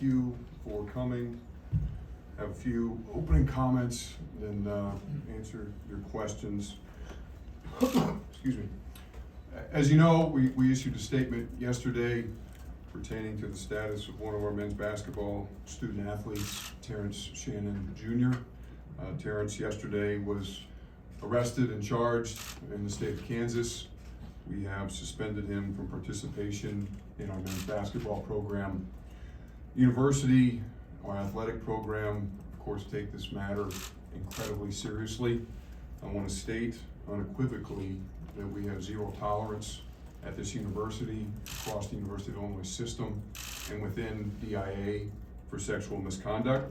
you for coming. Have a few opening comments and answer your questions. Excuse me. As you know, we issued a statement yesterday pertaining to the status of one of our men's basketball student athletes, Terrence Shannon Jr. Terrence yesterday was arrested and charged in the state of Kansas. We have suspended him from participation in our men's basketball program. University, our athletic program, of course, take this matter incredibly seriously. I want to state unequivocally that we have zero tolerance at this university, across the University of Illinois system, and within DIA for sexual misconduct.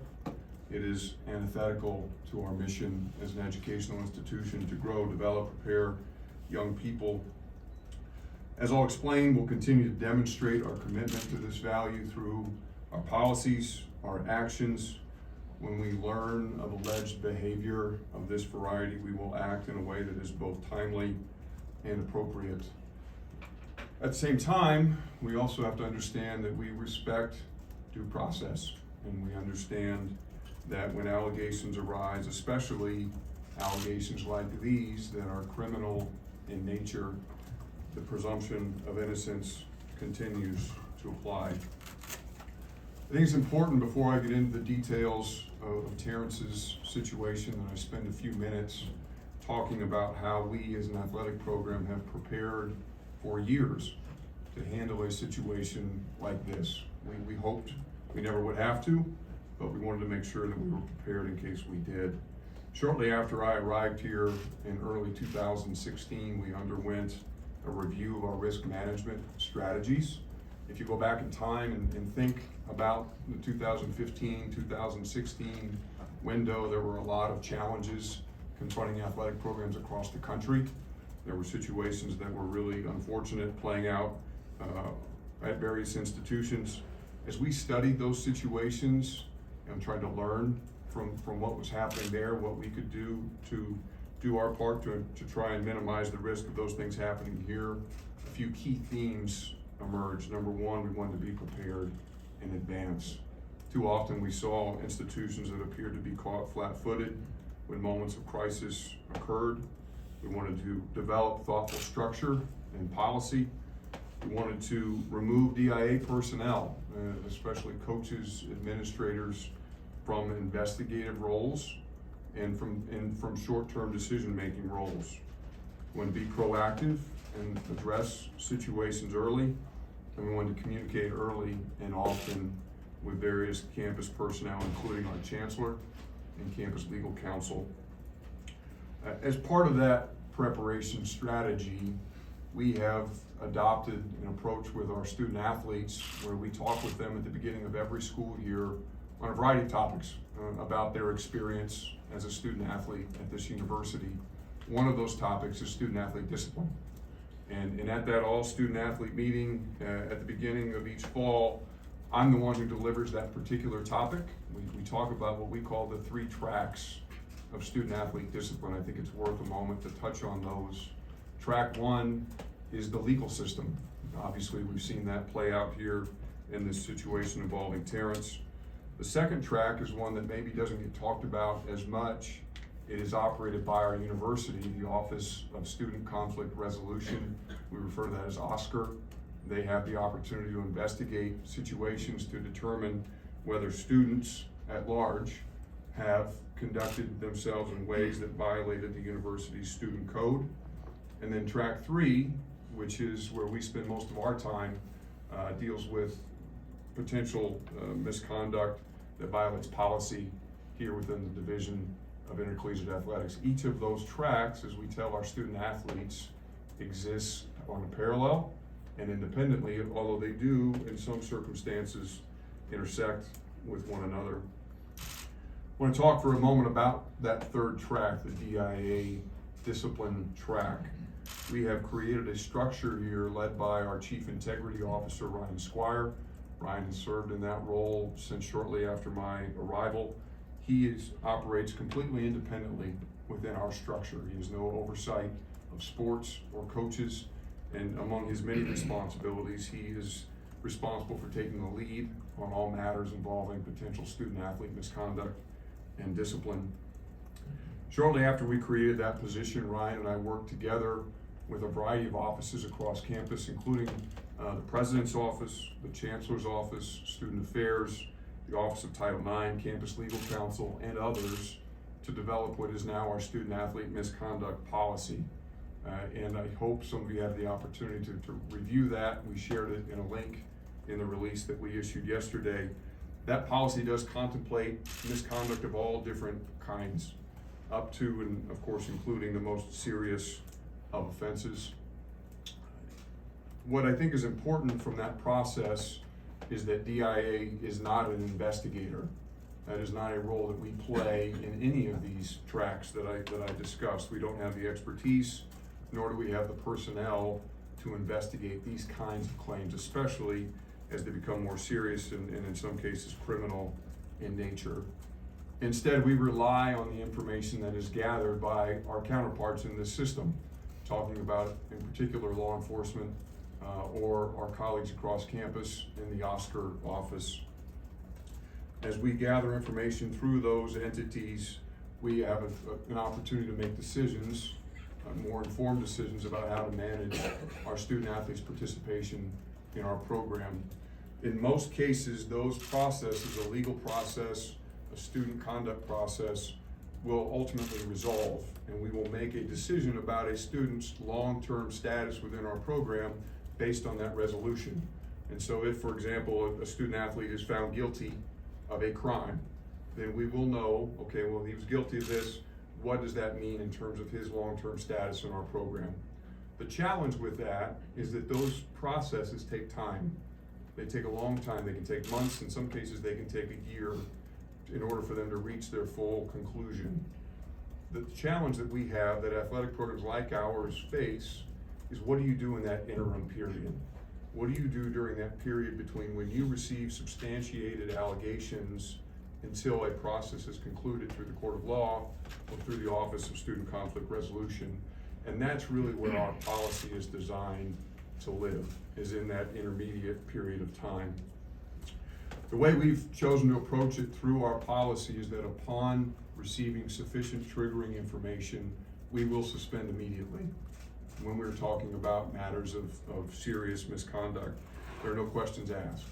It is antithetical to our mission as an educational institution to grow, develop, prepare young people. As I'll explain, we'll continue to demonstrate our commitment to this value through our policies, our actions. When we learn of alleged behavior of this variety, we will act in a way that is both timely and appropriate. At the same time, we also have to understand that we respect due process, and we understand that when allegations arise, especially allegations like these that are criminal in nature, the presumption of innocence continues to apply. I think it's important, before I get into the details of Terrence's situation, that I spend a few minutes talking about how we as an athletic program have prepared for years to handle a situation like this. We hoped we never would have to, but we wanted to make sure that we were prepared in case we did. Shortly after I arrived here in early 2016, we underwent a review of our risk management strategies. If you go back in time and think about the 2015-2016 window, there were a lot of challenges confronting athletic programs across the country. There were situations that were really unfortunate playing out at various institutions. As we studied those situations and tried to learn from what was happening there, what we could do to do our part to try and minimize the risk of those things happening here, a few key themes emerged. Number one, we wanted to be prepared in advance. Too often we saw institutions that appeared to be caught flat-footed when moments of crisis occurred. We wanted to develop thoughtful structure and policy. We wanted to remove DIA personnel, especially coaches, administrators, from investigative roles and from short-term decision-making roles. We want to be proactive and address situations early, and we wanted to communicate early and often with various campus personnel, including our chancellor and campus legal counsel. As part of that preparation strategy, we have adopted an approach with our student athletes where we talk with them at the beginning of every school year on a variety of topics about their experience as a student athlete at this university. One of those topics is student athlete discipline. And at that all student athlete meeting at the beginning of each fall, I'm the one who delivers that particular topic. We talk about what we call the 3 tracks of student athlete discipline. I think it's worth a moment to touch on those. Track 1 is the legal system. Obviously, we've seen that play out here in this situation involving Terrence. The second track is one that maybe doesn't get talked about as much. It is operated by our university, the Office of Student Conflict Resolution. We refer to that as OSCR. They have the opportunity to investigate situations to determine whether students at large have conducted themselves in ways that violated the university's student code. And then track 3, which is where we spend most of our time, deals with potential misconduct that violates policy here within the Division of Intercollegiate Athletics. Each of those tracks, as we tell our student athletes, exists on a parallel and independently, although they do in some circumstances intersect with one another. I want to talk for a moment about that third track, the DIA discipline track. We have created a structure here led by our Chief Integrity Officer, Ryan Squire. Ryan has served in that role since shortly after my arrival. He operates completely independently within our structure. He has no oversight of sports or coaches, and among his many responsibilities, he is responsible for taking the lead on all matters involving potential student-athlete misconduct and discipline. Shortly after we created that position, Ryan and I worked together with a variety of offices across campus, including the President's Office, the Chancellor's Office, Student Affairs, the Office of Title IX, Campus Legal Counsel, and others to develop what is now our student-athlete misconduct policy. And I hope some of you have the opportunity to review that. We shared it in a link in the release that we issued yesterday. That policy does contemplate misconduct of all different kinds, up to and of course including the most serious of offenses. What I think is important from that process is that DIA is not an investigator. That is not a role that we play in any of these tracks that I discussed. We don't have the expertise, nor do we have the personnel to investigate these kinds of claims, especially as they become more serious and in some cases criminal in nature. Instead, we rely on the information that is gathered by our counterparts in this system, talking about, in particular, law enforcement or our colleagues across campus in the Oscar office. As we gather information through those entities, we have an opportunity to make decisions, more informed decisions about how to manage our student-athletes' participation in our program. In most cases, those processes, a legal process, a student conduct process, will ultimately resolve, and we will make a decision about a student's long-term status within our program based on that resolution. And so if, for example, a student-athlete is found guilty of a crime, then we will know, okay, well, he was guilty of this, what does that mean in terms of his long-term status in our program? The challenge with that is that those processes take time. They take a long time. They can take months. In some cases, they can take a year in order for them to reach their full conclusion. The challenge that we have, that athletic programs like ours face, is what do you do in that interim period? What do you do during that period between when you receive substantiated allegations until a process is concluded through the court of law or through the Office of Student Conflict Resolution? And that's really where our policy is designed to live, is in that intermediate period of time. The way we've chosen to approach it through our policy is that upon receiving sufficient triggering information, we will suspend immediately. When we're talking about matters of serious misconduct, there are no questions asked.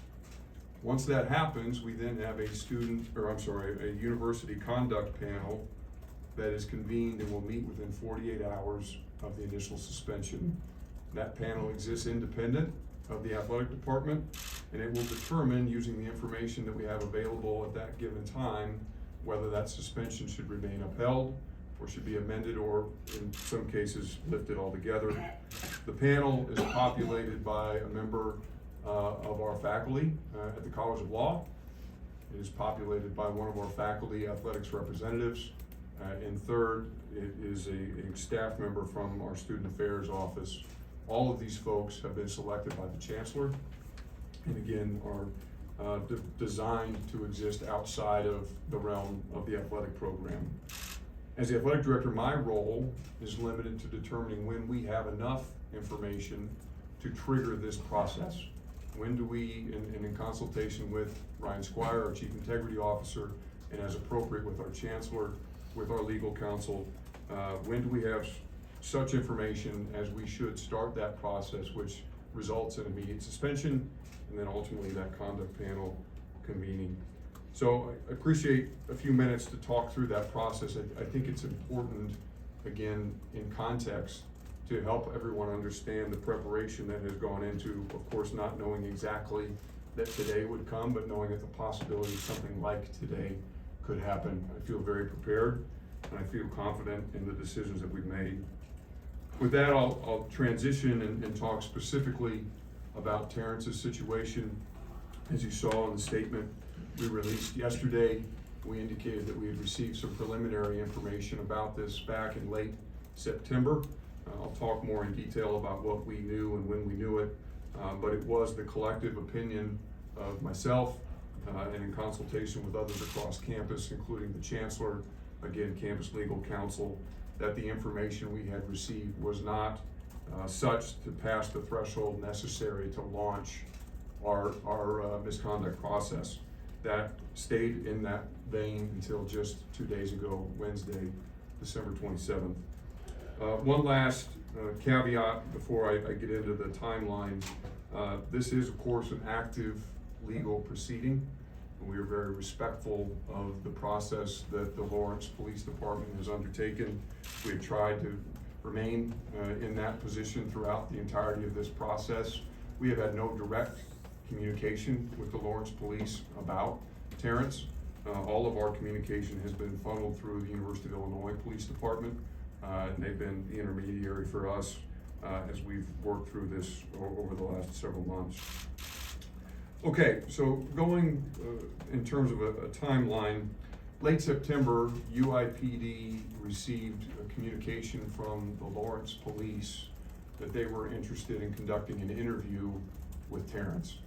Once that happens, we then have a university conduct panel that is convened and will meet within 48 hours of the initial suspension. That panel exists independent of the athletic department, and it will determine, using the information that we have available at that given time, whether that suspension should remain upheld or should be amended, or in some cases lifted altogether. The panel is populated by a member of our faculty at the College of Law. It is populated by one of our faculty athletics representatives. And third, it is a staff member from our Student Affairs office. All of these folks have been selected by the Chancellor, and again are designed to exist outside of the realm of the athletic program. As the athletic director, my role is limited to determining when we have enough information to trigger this process. When do we, in consultation with Ryan Squire, our Chief Integrity Officer, and as appropriate with our Chancellor, with our legal counsel, when do we have such information as we should start that process, which results in immediate suspension, and then ultimately that conduct panel convening. So I appreciate a few minutes to talk through that process. I think it's important, again, in context, to help everyone understand the preparation that has gone into, of course, not knowing exactly that today would come, but knowing that the possibility of something like today could happen. I feel very prepared, and I feel confident in the decisions that we've made. With that, I'll transition and talk specifically about Terrence's situation. As you saw in the statement we released yesterday, we indicated that we had received some preliminary information about this back in late September. I'll talk more in detail about what we knew and when we knew it, but it was the collective opinion of myself and in consultation with others across campus, including the Chancellor, again, Campus Legal Counsel, that the information we had received was not such to pass the threshold necessary to launch our misconduct process. That stayed in that vein until just 2 days ago, Wednesday, December 27th. One last caveat before I get into the timeline. This is, of course, an active legal proceeding. We are very respectful of the process that the Lawrence Police Department has undertaken. We have tried to remain in that position throughout the entirety of this process. We have had no direct communication with the Lawrence Police about Terrence. All of our communication has been funneled through the University of Illinois Police Department. And they've been the intermediary for us as we've worked through this over the last several months. Okay, so going in terms of a timeline, late September, UIPD received a communication from the Lawrence Police that they were interested in conducting an interview with Terrence.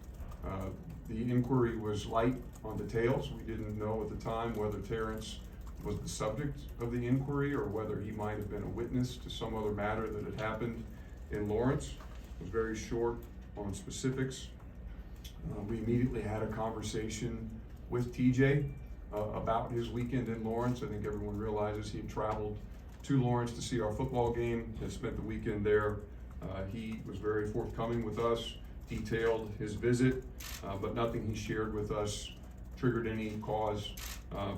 The inquiry was light on details. We didn't know at the time whether Terrence was the subject of the inquiry or whether he might have been a witness to some other matter that had happened in Lawrence. It was very short on specifics. We immediately had a conversation with TJ about his weekend in Lawrence. I think everyone realizes he had traveled to Lawrence to see our football game, had spent the weekend there. He was very forthcoming with us, detailed his visit, but nothing he shared with us triggered any cause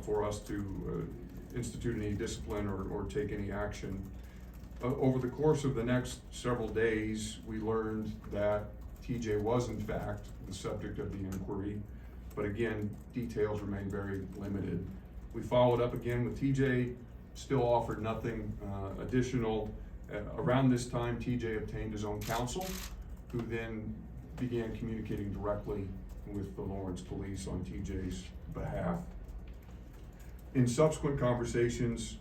for us to institute any discipline or take any action. Over the course of the next several days, we learned that TJ was in fact the subject of the inquiry, but again, details remain very limited. We followed up again with TJ, still offered nothing additional. Around this time, TJ obtained his own counsel, who then began communicating directly with the Lawrence Police on TJ's behalf. In subsequent conversations,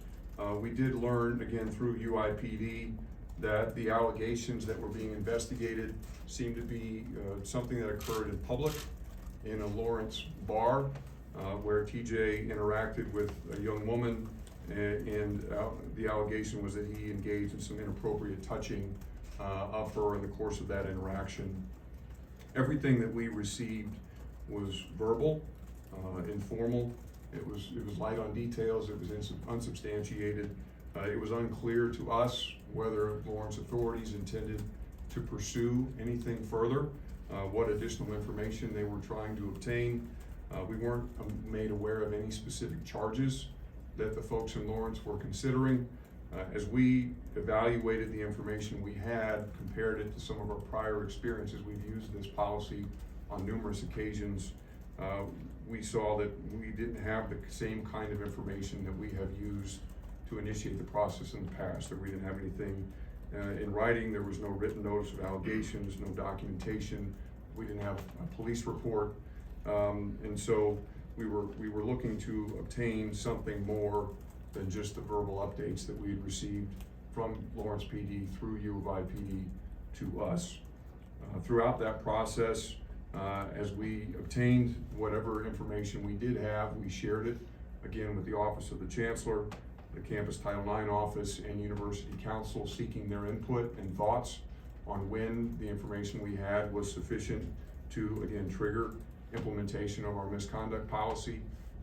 we did learn, again through UIPD, that the allegations that were being investigated seemed to be something that occurred in public in a Lawrence bar, where TJ interacted with a young woman, and the allegation was that he engaged in some inappropriate touching of her in the course of that interaction. Everything that we received was verbal, informal. It was light on details. It was unsubstantiated. It was unclear to us whether Lawrence authorities intended to pursue anything further, what additional information they were trying to obtain. We weren't made aware of any specific charges that the folks in Lawrence were considering. As we evaluated the information we had, compared it to some of our prior experiences, we've used this policy on numerous occasions. We saw that we didn't have the same kind of information that we have used to initiate the process in the past, that we didn't have anything in writing. There was no written notice of allegations, no documentation. We didn't have a police report. And so we were looking to obtain something more than just the verbal updates that we had received from Lawrence PD through U of I PD to us. Throughout that process, as we obtained whatever information we did have, we shared it again with the Office of the Chancellor, the Campus Title IX Office, and University Council, seeking their input and thoughts on when the information we had was sufficient to, again, trigger implementation of our misconduct policy.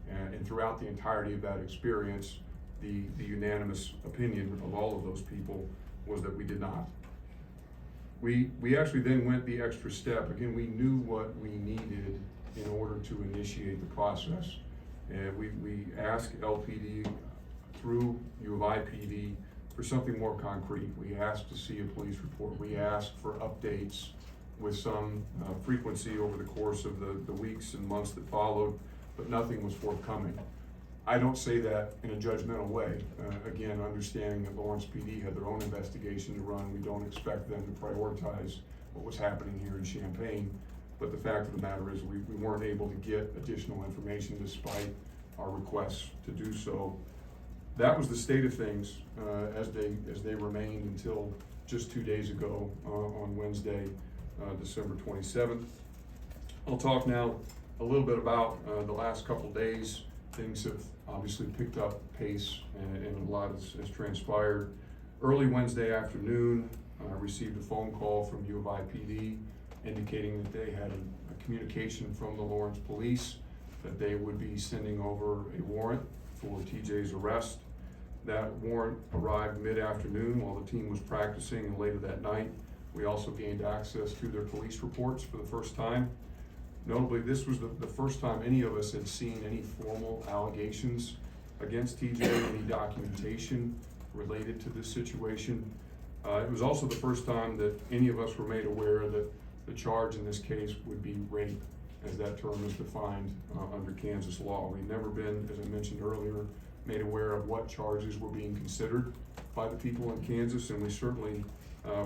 And throughout the entirety of that experience, the unanimous opinion of all of those people was that we did not. We actually then went the extra step. Again, we knew what we needed in order to initiate the process. And we asked LPD through U of I PD for something more concrete. We asked to see a police report. We asked for updates with some frequency over the course of the weeks and months that followed, but nothing was forthcoming. I don't say that in a judgmental way. Again, understanding that Lawrence PD had their own investigation to run, we don't expect them to prioritize what was happening here in Champaign. But the fact of the matter is we weren't able to get additional information despite our requests to do so. That was the state of things as they remained until just 2 days ago on Wednesday, December 27th. I'll talk now a little bit about the last couple days. Things have obviously picked up pace and a lot has transpired. Early Wednesday afternoon, I received a phone call from U of I PD indicating that they had a communication from the Lawrence Police that they would be sending over a warrant for TJ's arrest. That warrant arrived mid-afternoon while the team was practicing, and later that night, we also gained access to their police reports for the first time. Notably, this was the first time any of us had seen any formal allegations against TJ, any documentation related to this situation. It was also the first time that any of us were made aware that the charge in this case would be rape, as that term is defined under Kansas law. We've never been, as I mentioned earlier, made aware of what charges were being considered by the people in Kansas, and we certainly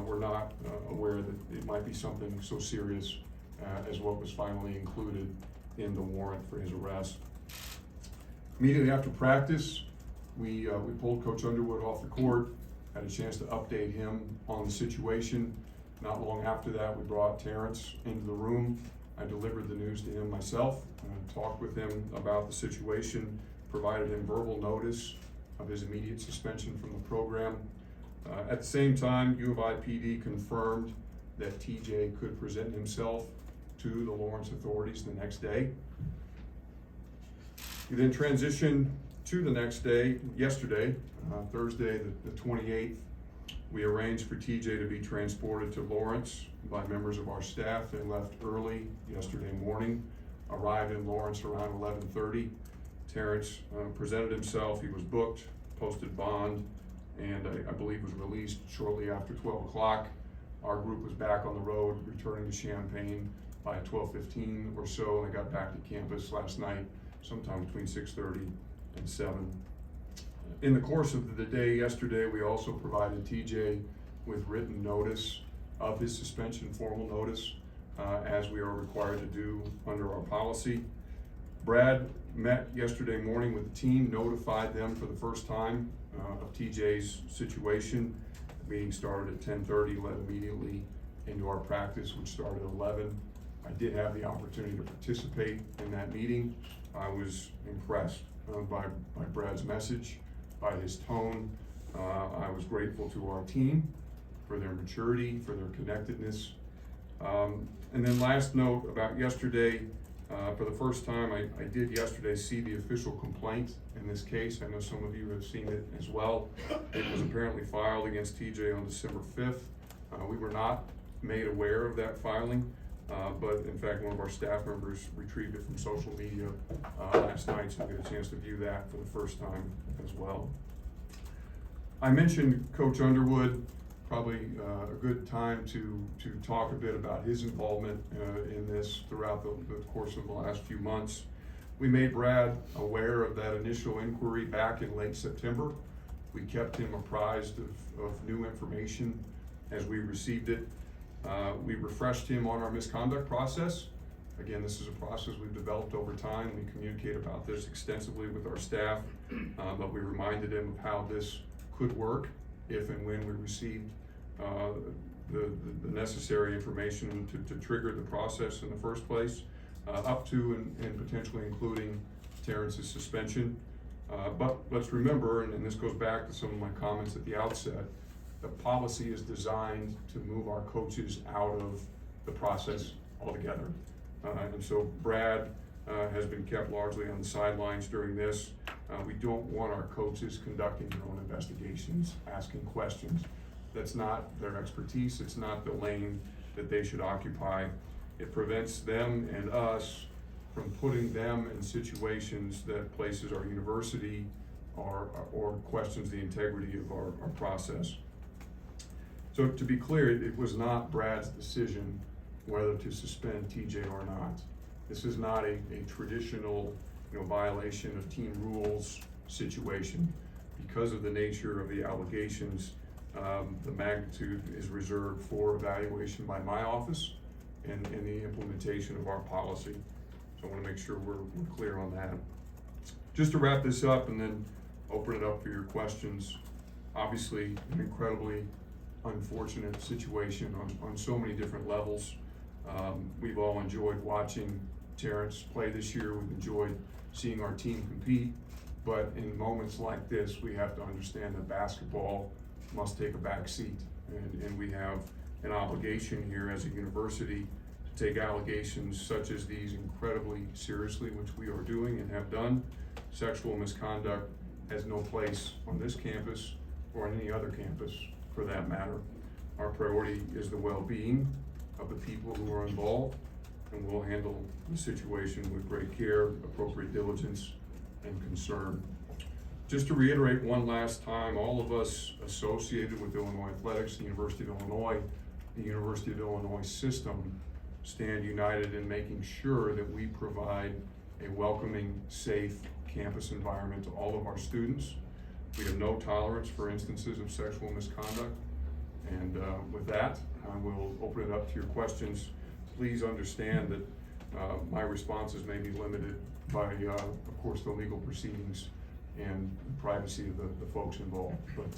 were not aware that it might be something so serious as what was finally included in the warrant for his arrest. Immediately after practice, we pulled Coach Underwood off the court, had a chance to update him on the situation. Not long after that, we brought Terrence into the room. I delivered the news to him myself, talked with him about the situation, provided him verbal notice of his immediate suspension from the program. At the same time, U of I PD confirmed that TJ could present himself to the Lawrence authorities the next day. We then transitioned to the next day, yesterday, Thursday the 28th. We arranged for TJ to be transported to Lawrence by members of our staff. They left early yesterday morning, arrived in Lawrence around 11:30. Terrence presented himself, he was booked, posted bond, and I believe was released shortly after 12 o'clock. Our group was back on the road, returning to Champaign by 12:15 or so, and I got back to campus last night sometime between 6:30 and 7. In the course of the day yesterday, we also provided TJ with written notice of his suspension, formal notice, as we are required to do under our policy. Brad met yesterday morning with the team, notified them for the first time of TJ's situation. The meeting started at 10:30, led immediately into our practice, which started at 11. I did have the opportunity to participate in that meeting. I was impressed by Brad's message, by his tone. I was grateful to our team for their maturity, for their connectedness. And then last note about yesterday, for the first time, I did yesterday see the official complaint in this case. I know some of you have seen it as well. It was apparently filed against TJ on December 5th. We were not made aware of that filing, but in fact, one of our staff members retrieved it from social media last night, so I got a chance to view that for the first time as well. I mentioned Coach Underwood. Probably a good time to talk a bit about his involvement in this throughout the course of the last few months. We made Brad aware of that initial inquiry back in late September. We kept him apprised of new information as we received it. We refreshed him on our misconduct process. Again, this is a process we've developed over time. We communicate about this extensively with our staff, but we reminded him of how this could work if and when we received the necessary information to trigger the process in the first place, up to and potentially including Terrence's suspension. But let's remember, and this goes back to some of my comments at the outset, the policy is designed to move our coaches out of the process altogether. And so Brad has been kept largely on the sidelines during this. We don't want our coaches conducting their own investigations, asking questions. That's not their expertise. It's not the lane that they should occupy. It prevents them and us from putting them in situations that places our university or questions the integrity of our process. So to be clear, it was not Brad's decision whether to suspend TJ or not. This is not a traditional violation of team rules situation. Because of the nature of the allegations, the magnitude is reserved for evaluation by my office and the implementation of our policy. So I want to make sure we're clear on that. Just to wrap this up and then open it up for your questions. Obviously, an incredibly unfortunate situation on so many different levels. We've all enjoyed watching Terrence play this year. We've enjoyed seeing our team compete. But in moments like this, we have to understand that basketball must take a back seat. And we have an obligation here as a university take allegations such as these incredibly seriously, which we are doing and have done. Sexual misconduct has no place on this campus or on any other campus for that matter. Our priority is the well-being of the people who are involved, and we'll handle the situation with great care, appropriate diligence, and concern. Just to reiterate one last time, all of us associated with Illinois Athletics, the University of Illinois, the University of Illinois system, stand united in making sure that we provide a welcoming, safe campus environment to all of our students. We have no tolerance for instances of sexual misconduct. And with that, I will open it up to your questions. Please understand that my responses may be limited by, of course, the legal proceedings and the privacy of the folks involved. But